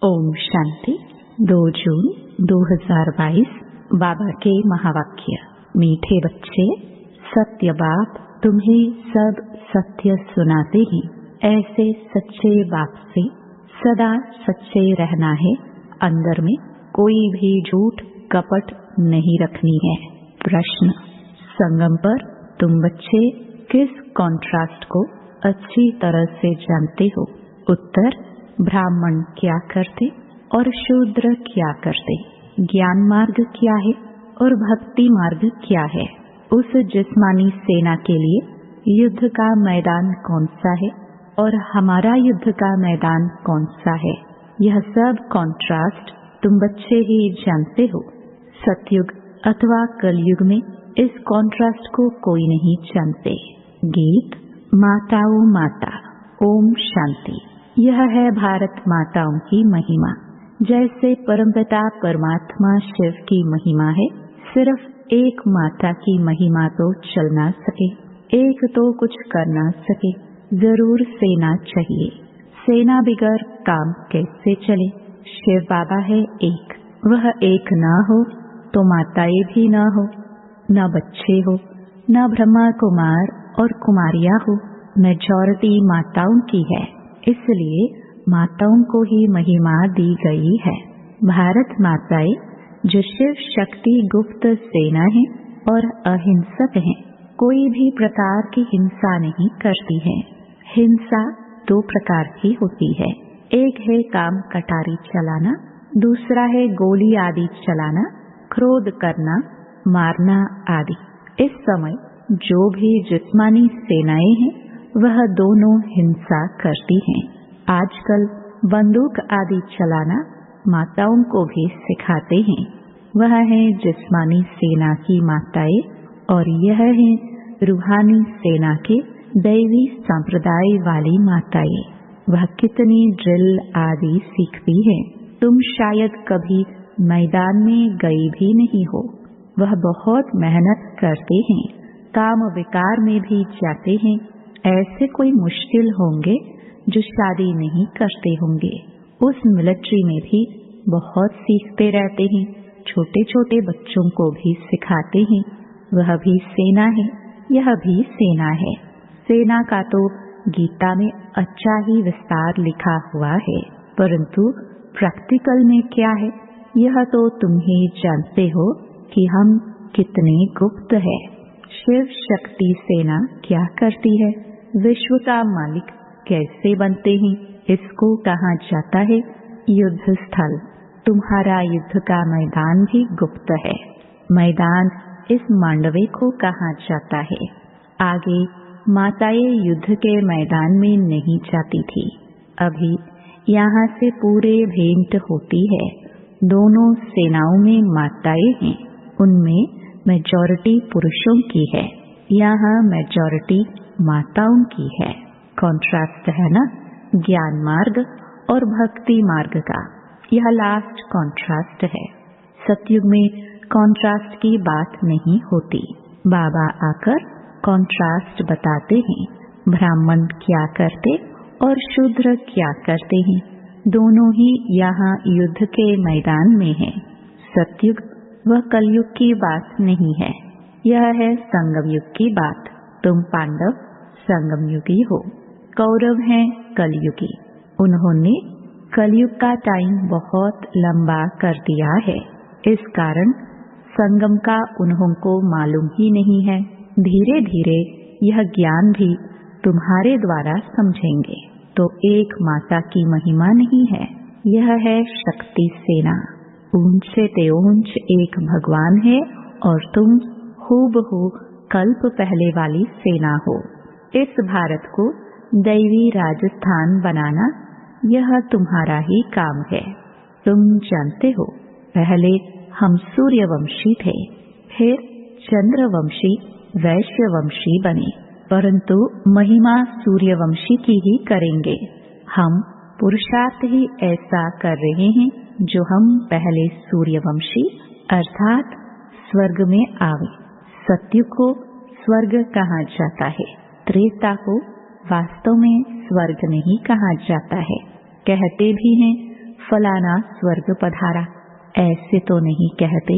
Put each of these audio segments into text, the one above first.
ओम शांति। 2 जून 2022 बाबा के महावाक्य। मीठे बच्चे, सत्य बाप तुम्हें सब सत्य सुनाते हैं। ऐसे सच्चे बाप से सदा सच्चे रहना है। अंदर में कोई भी झूठ कपट नहीं रखनी है। प्रश्न, संगम पर तुम बच्चे किस कॉन्ट्रास्ट को अच्छी तरह से जानते हो? उत्तर, ब्राह्मण क्या करते और शूद्र क्या करते, ज्ञान मार्ग क्या है और भक्ति मार्ग क्या है। उस जिस्मानी सेना के लिए युद्ध का मैदान कौन सा है और हमारा युद्ध का मैदान कौन सा है, यह सब कॉन्ट्रास्ट तुम बच्चे ही जानते हो। सतयुग अथवा कलयुग में इस कॉन्ट्रास्ट को कोई नहीं जानते। गीत माताओं माता। ओम शांति। यह है भारत माताओं की महिमा। जैसे परमपिता परमात्मा शिव की महिमा है, सिर्फ एक माता की महिमा तो चल ना सके, एक तो कुछ कर ना सके, जरूर सेना चाहिए। सेना बिगर काम कैसे चले? शिव बाबा है एक, वह एक ना हो तो माताएं भी ना हो, न बच्चे हो, न ब्रह्मा कुमार और कुमारियां हो। मेजॉरिटी माताओं की है, इसलिए माताओं को ही महिमा दी गई है। भारत माताएं जो शिव शक्ति गुप्त सेना है और अहिंसक हैं, कोई भी प्रकार की हिंसा नहीं करती है। हिंसा 2 प्रकार की होती है, एक है काम कटारी चलाना, दूसरा है गोली आदि चलाना, क्रोध करना, मारना आदि। इस समय जो भी जिस्मानी सेनाएं हैं वह दोनों हिंसा करती हैं। आजकल बंदूक आदि चलाना माताओं को भी सिखाते हैं। वह है जिस्मानी सेना की माताएं और यह है रूहानी सेना के दैवी संप्रदाय वाली माताएं। वह कितनी ड्रिल आदि सीखती है, तुम शायद कभी मैदान में गई भी नहीं हो। वह बहुत मेहनत करते हैं, काम विकार में भी जाते हैं। ऐसे कोई मुश्किल होंगे जो शादी नहीं करते होंगे। उस मिलिट्री में भी बहुत सीखते रहते हैं, छोटे छोटे बच्चों को भी सिखाते हैं। वह भी सेना है, यह भी सेना है। सेना का तो गीता में अच्छा ही विस्तार लिखा हुआ है, परंतु प्रैक्टिकल में क्या है यह तो तुम ही जानते हो कि हम कितने गुप्त है। शिव शक्ति सेना क्या करती है? विश्व का मालिक कैसे बनते हैं, इसको कहा जाता है युद्ध स्थल। तुम्हारा युद्ध का मैदान भी गुप्त है। मैदान इस मांडवे को कहा जाता है। आगे माताएं युद्ध के मैदान में नहीं जाती थी। अभी यहाँ से पूरे भेंट होती है। दोनों सेनाओं में माताएं हैं, उनमें मेजॉरिटी पुरुषों की है, यहाँ मेजॉरिटी माताओं की है। कॉन्ट्रास्ट है ना, ज्ञान मार्ग और भक्ति मार्ग का। यह लास्ट कॉन्ट्रास्ट है। सतयुग में कॉन्ट्रास्ट की बात नहीं होती। बाबा आकर कॉन्ट्रास्ट बताते हैं। ब्राह्मण क्या करते और शूद्र क्या करते हैं, दोनों ही यहाँ युद्ध के मैदान में है। सतयुग वह कलयुग की बात नहीं है, यह है संगम युग की बात। तुम पांडव संगम युगी हो, कौरव हैं कलयुगी। उन्होंने कलयुग का टाइम बहुत लंबा कर दिया है, इस कारण संगम का उन्होंने मालूम ही नहीं है। धीरे धीरे यह ज्ञान भी तुम्हारे द्वारा समझेंगे। तो एक माता की महिमा नहीं है, यह है शक्ति सेना। ऊंच से ऊंच एक भगवान है और तुम हूबहू कल्प पहले वाली सेना हो। इस भारत को दैवी राजस्थान बनाना यह तुम्हारा ही काम है। तुम जानते हो, पहले हम सूर्यवंशी थे, फिर चंद्रवंशी, वैश्यवंशी बने, परंतु महिमा सूर्यवंशी की ही करेंगे। हम पुरुषार्थ ही ऐसा कर रहे हैं जो हम पहले सूर्यवंशी अर्थात स्वर्ग में आवे। सत्युग को स्वर्ग कहा जाता है, त्रेता को वास्तव में स्वर्ग नहीं कहा जाता है। कहते भी हैं फलाना स्वर्ग पधारा। ऐसे तो नहीं कहते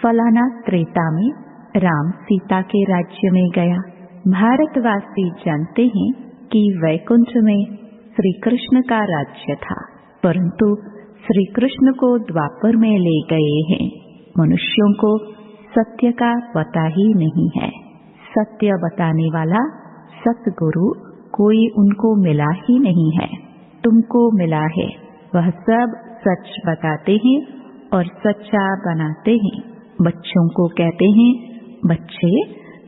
फलाना त्रेता में राम सीता के राज्य में गया। भारतवासी जानते हैं कि वैकुंठ में श्री कृष्ण का राज्य था, परंतु श्री कृष्ण को द्वापर में ले गए हैं। मनुष्यों को सत्य का पता ही नहीं है। सत्य बताने वाला सतगुरु कोई उनको मिला ही नहीं है। तुमको मिला है, वह सब सच बताते हैं और सच्चा बनाते हैं। बच्चों को कहते हैं, बच्चे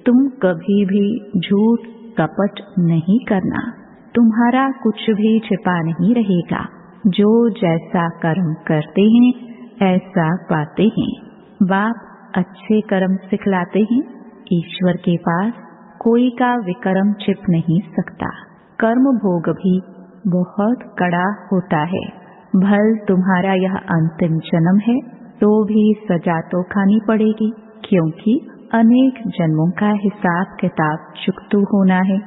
तुम कभी भी झूठ कपट नहीं करना, तुम्हारा कुछ भी छिपा नहीं रहेगा। जो जैसा कर्म करते हैं ऐसा पाते हैं। बाप अच्छे कर्म सिखलाते हैं। ईश्वर के पास कोई का विकर्म छिप नहीं सकता। कर्म भोग भी बहुत कड़ा होता है। भल तुम्हारा यह अंतिम जन्म है तो भी सजा तो खानी पड़ेगी, क्योंकि अनेक जन्मों का हिसाब किताब चुकतू होना है।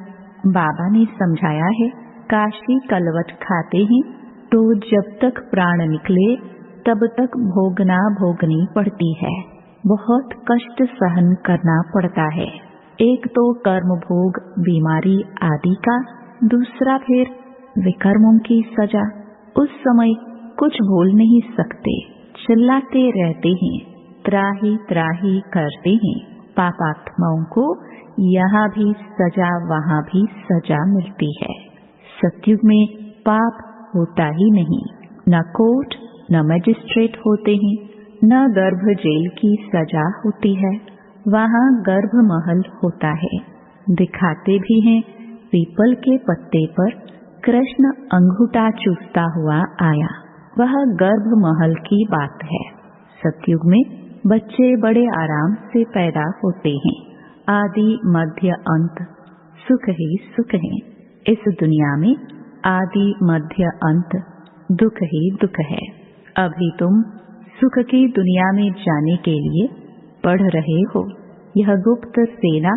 बाबा ने समझाया है, काशी कलवट खाते हैं तो जब तक प्राण निकले तब तक भोगना भोगनी पड़ती है। बहुत कष्ट सहन करना पड़ता है। एक तो कर्म भोग बीमारी आदि का, दूसरा फिर विकर्मों की सजा। उस समय कुछ बोल नहीं सकते, चिल्लाते रहते हैं, त्राही त्राही करते हैं। पापात्माओं को यहाँ भी सजा वहाँ भी सजा मिलती है। सतयुग में पाप होता ही नहीं। न कोर्ट न मजिस्ट्रेट होते हैं, न गर्भ जेल की सजा होती है। वहाँ गर्भ महल होता है। दिखाते भी हैं, पीपल के पत्ते पर कृष्ण अंगूठा चूसता हुआ आया, वह गर्भ महल की बात है। सतयुग में बच्चे बड़े आराम से पैदा होते हैं। आदि मध्य अंत सुख ही सुख है। इस दुनिया में आदि मध्य अंत दुख ही दुख है। अभी तुम सुख की दुनिया में जाने के लिए पढ़ रहे हो। यह गुप्त सेना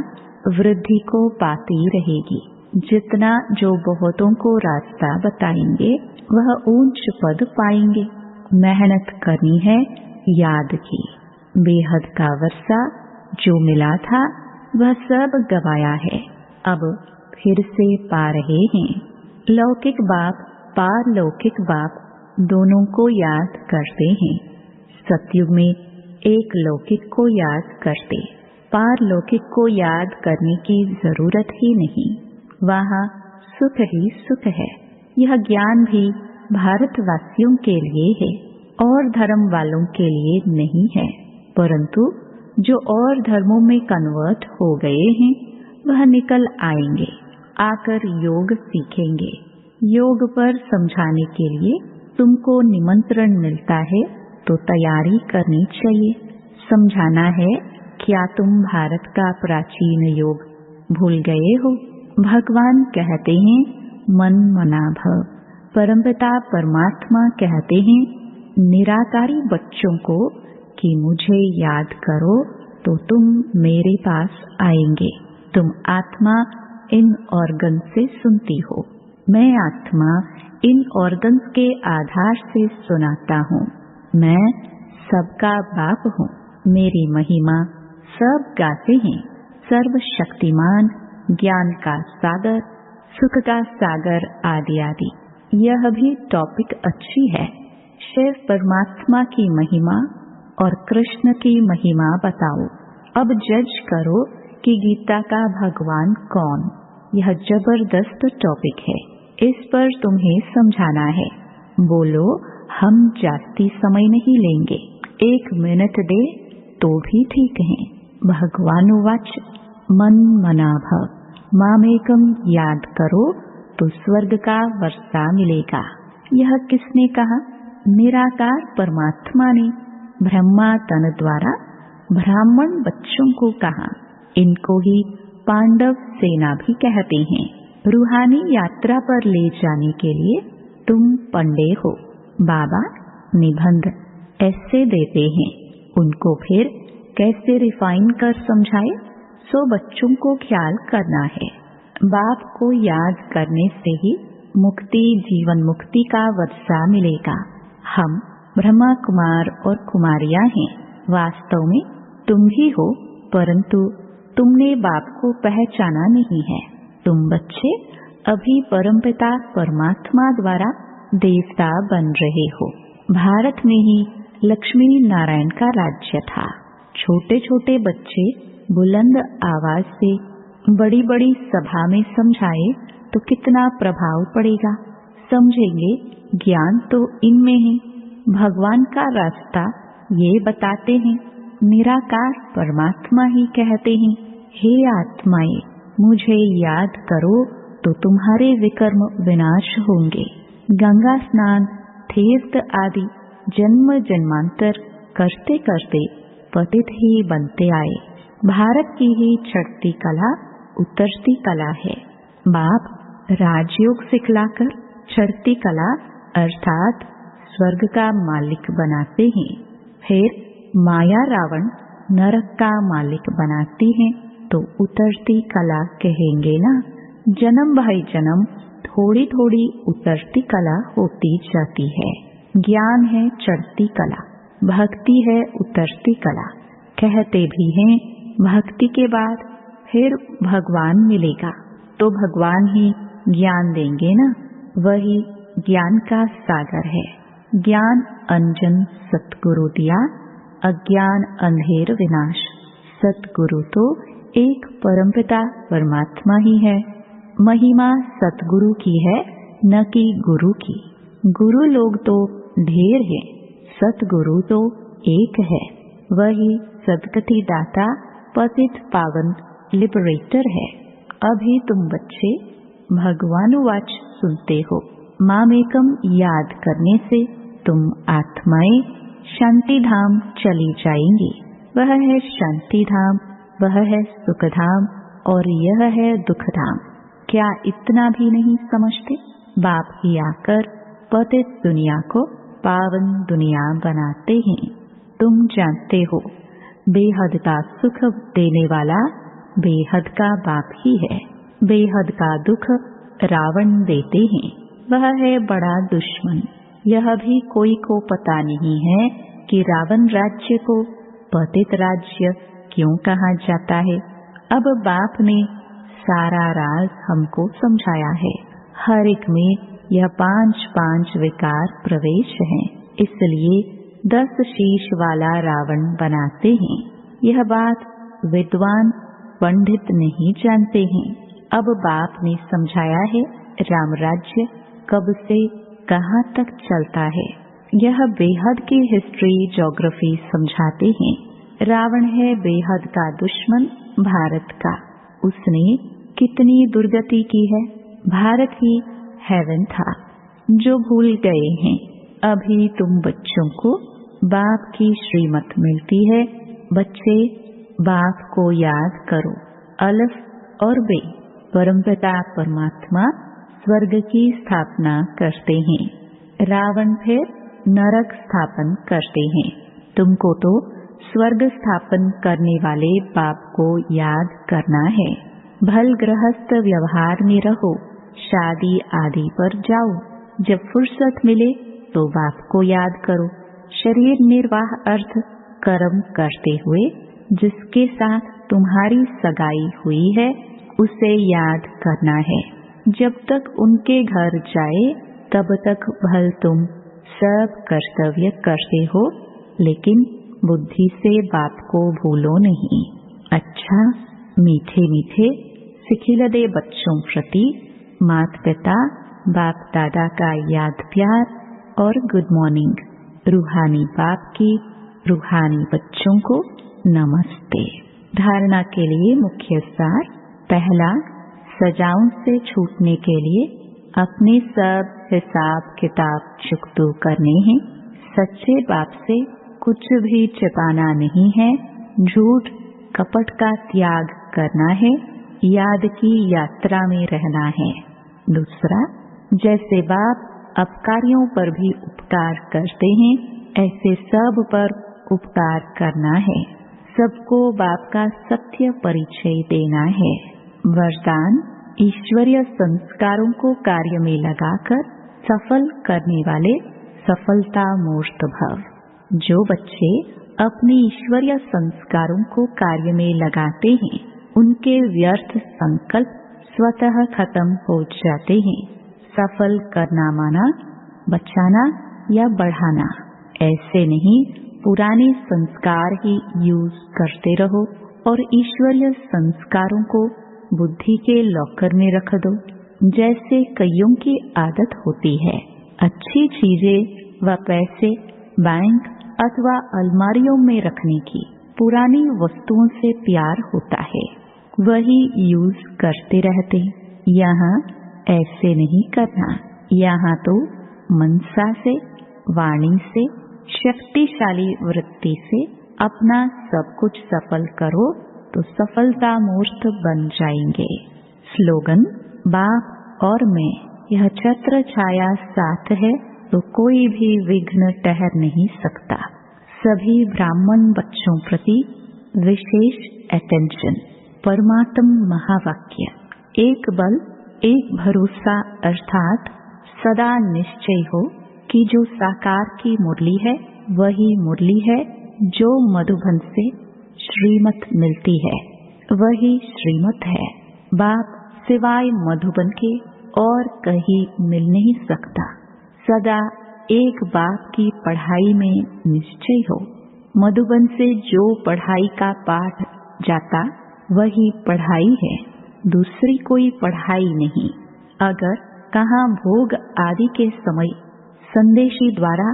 वृद्धि को पाती रहेगी। जितना जो बहुतों को रास्ता बताएंगे वह ऊंच पद पाएंगे। मेहनत करनी है याद की। बेहद का वर्षा जो मिला था वह सब गवाया है, अब फिर से पा रहे हैं। लौकिक बाप पारलौकिक बाप दोनों को याद करते हैं। सतयुग में एक लौकिक को याद करते, पारलौकिक को याद करने की जरूरत ही नहीं। वहाँ सुख ही सुख है। यह ज्ञान भी भारतवासियों के लिए है और धर्म वालों के लिए नहीं है, परंतु जो और धर्मों में कन्वर्ट हो गए हैं वह निकल आएंगे, आकर योग सीखेंगे। योग पर समझाने के लिए तुमको निमंत्रण मिलता है तो तैयारी करनी चाहिए। समझाना है, क्या तुम भारत का प्राचीन योग भूल गए हो? भगवान कहते हैं मन मना भव। परमपिता परमात्मा कहते हैं निराकारी बच्चों को कि मुझे याद करो तो तुम मेरे पास आएंगे। तुम आत्मा इन ऑर्गन से सुनती हो, मैं आत्मा इन ऑर्गन्स के आधार से सुनाता हूँ। मैं सबका बाप हूँ। मेरी महिमा सब गाते हैं। सर्वशक्तिमान, ज्ञान का सागर, सुख का सागर आदि आदि। यह भी टॉपिक अच्छी है। शिव परमात्मा की महिमा और कृष्ण की महिमा बताओ। अब जज करो कि गीता का भगवान कौन। यह जबरदस्त टॉपिक है, इस पर तुम्हें समझाना है। बोलो, हम जास्ती समय नहीं लेंगे, 1 मिनट दे तो भी ठीक है। भगवान वाच मन मना भव। मामेकम याद करो तो स्वर्ग का वर्षा मिलेगा। यह किसने कहा? निराकार परमात्मा ने ब्रह्मा तन द्वारा ब्राह्मण बच्चों को कहा। इनको ही पांडव सेना भी कहते हैं। रूहानी यात्रा पर ले जाने के लिए तुम पंडे हो। बाबा निबंध ऐसे देते हैं, उनको फिर कैसे रिफाइन कर समझाए, सो बच्चों को ख्याल करना है। बाप को याद करने से ही मुक्ति जीवन मुक्ति का वर्षा मिलेगा। हम ब्रह्मा कुमार और कुमारियां हैं। वास्तव में तुम ही हो, परंतु तुमने बाप को पहचाना नहीं है। तुम बच्चे अभी परमपिता परमात्मा द्वारा देवता बन रहे हो। भारत में ही लक्ष्मी नारायण का राज्य था। छोटे छोटे बच्चे बुलंद आवाज से बड़ी बड़ी सभा में समझाए तो कितना प्रभाव पड़ेगा। समझेंगे ज्ञान तो इनमें है। भगवान का रास्ता ये बताते हैं। निराकार परमात्मा ही कहते हैं, हे आत्माएं, मुझे याद करो तो तुम्हारे विकर्म विनाश होंगे। गंगा स्नान, तीर्थ आदि जन्म जन्मांतर करते करते पतित ही बनते आए। भारत की ही चढ़ती कला उतरती कला है। बाप राजयोग सिखलाकर चढ़ती कला अर्थात स्वर्ग का मालिक बनाते हैं। फिर माया रावण नरक का मालिक बनाती है तो उतरती कला कहेंगे ना। जन्म भाई जन्म थोड़ी थोड़ी उतरती कला होती जाती है। ज्ञान है चढ़ती कला, भक्ति है उतरती कला। कहते भी हैं भक्ति के बाद फिर भगवान मिलेगा, तो भगवान ही ज्ञान देंगे ना। वही ज्ञान का सागर है। ज्ञान अंजन सतगुरु दिया, अज्ञान अंधेर विनाश। सतगुरु तो एक परमपिता परमात्मा ही है। महिमा सतगुरु की है, न कि गुरु की। गुरु लोग तो ढेर है, सतगुरु तो एक है। वही सदगति दाता, पतित पावन लिबरेटर है। अभी तुम बच्चे भगवानुवाच सुनते हो। मामेकम याद करने से तुम आत्माएं शांति धाम चली जाएंगी। वह है शांति धाम, वह है सुख धाम और यह है दुख धाम। क्या इतना भी नहीं समझते? बाप ही आकर पतित दुनिया को पावन दुनिया बनाते हैं। तुम जानते हो बेहद का सुख देने वाला बेहद का बाप ही है। बेहद का दुख रावण देते हैं, वह है बड़ा दुश्मन। यह भी कोई को पता नहीं है कि रावण राज्य को पतित राज्य क्यों कहा जाता है। अब बाप ने सारा राज हमको समझाया है। हर एक में यह 5 विकार प्रवेश हैं, इसलिए 10 शीश वाला रावण बनाते हैं। यह बात विद्वान पंडित नहीं जानते हैं। अब बाप ने समझाया है राम राज्य कब से कहाँ तक चलता है। यह बेहद की हिस्ट्री ज्योग्राफी समझाते हैं। रावण है बेहद का दुश्मन भारत का। उसने कितनी दुर्गति की है। भारत ही हेवन था जो भूल गए हैं। अभी तुम बच्चों को बाप की श्रीमत मिलती है। बच्चे बाप को याद करो। अलफ और बे परमपिता परमात्मा स्वर्ग की स्थापना करते हैं। रावण फिर नरक स्थापन करते हैं। तुमको तो स्वर्ग स्थापन करने वाले बाप को याद करना है। भल गृहस्थ व्यवहार में रहो, शादी आदि पर जाओ। जब फुर्सत मिले तो बाप को याद करो। शरीर निर्वाह अर्थ कर्म करते हुए जिसके साथ तुम्हारी सगाई हुई है उसे याद करना है। जब तक उनके घर जाए तब तक भल तुम सब कर्तव्य करते हो, लेकिन बुद्धि से बाप को भूलो नहीं। अच्छा, मीठे मीठे सिखिलदे बच्चों प्रति माता पिता बाप दादा का याद प्यार और गुड मॉर्निंग। रूहानी बाप की रूहानी बच्चों को नमस्ते। धारणा के लिए मुख्य सार। पहला, सजाओं से छूटने के लिए अपने सब हिसाब किताब चुकतू करने हैं। सच्चे बाप से कुछ भी छिपाना नहीं है। झूठ कपट का त्याग करना है। याद की यात्रा में रहना है। दूसरा, जैसे बाप अपकारियों पर भी उपकार करते हैं ऐसे सब पर उपकार करना है। सबको बाप का सत्य परिचय देना है। वरदान, ईश्वरीय संस्कारों को कार्य में लगाकर सफल करने वाले सफलता मूर्त भव। जो बच्चे अपने ईश्वरीय संस्कारों को कार्य में लगाते हैं, उनके व्यर्थ संकल्प स्वतः खत्म हो जाते हैं। सफल करना माना बचाना या बढ़ाना, ऐसे नहीं। पुराने संस्कार ही यूज करते रहो और ईश्वरीय संस्कारों को बुद्धि के लॉकर में रख दो। जैसे कईयों की आदत होती है, अच्छी चीजें व पैसे बैंक अथवा अलमारियों में रखने की। पुरानी वस्तुओं से प्यार होता है, वही यूज करते रहते। यहाँ ऐसे नहीं करना। यहाँ तो मनसा से, वाणी से, शक्तिशाली वृत्ति से अपना सब कुछ सफल करो तो सफलता मूर्त बन जाएंगे। स्लोगन: बाप और मैं, यह छत्र छाया साथ है तो कोई भी विघ्न ठहर नहीं सकता। सभी ब्राह्मण बच्चों प्रति विशेष अटेंशन। परमात्म महावाक्य: एक बल एक भरोसा, अर्थात सदा निश्चय हो कि जो साकार की मुरली है वही मुरली है, जो मधुबन से श्रीमत मिलती है वही श्रीमत है। बाप सिवाय मधुबन के और कहीं मिल नहीं सकता। सदा एक बाप की पढ़ाई में निश्चय हो। मधुबन से जो पढ़ाई का पाठ जाता वही पढ़ाई है, दूसरी कोई पढ़ाई नहीं। अगर कहाँ भोग आदि के समय संदेशी द्वारा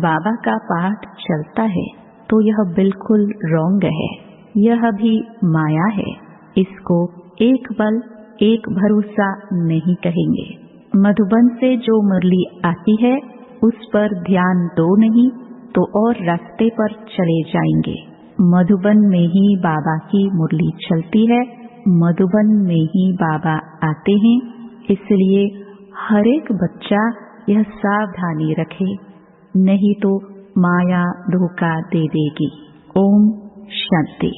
बाबा का पाठ चलता है तो यह बिल्कुल रॉन्ग है, यह भी माया है। इसको एक बल एक भरोसा नहीं कहेंगे। मधुबन से जो मुरली आती है उस पर ध्यान दो नहीं तो और रास्ते पर चले जाएंगे। मधुबन में ही बाबा की मुरली चलती है, मधुबन में ही बाबा आते हैं। इसलिए हर एक बच्चा यह सावधानी रखे, नहीं तो माया धोखा दे देगी। ओम शांति।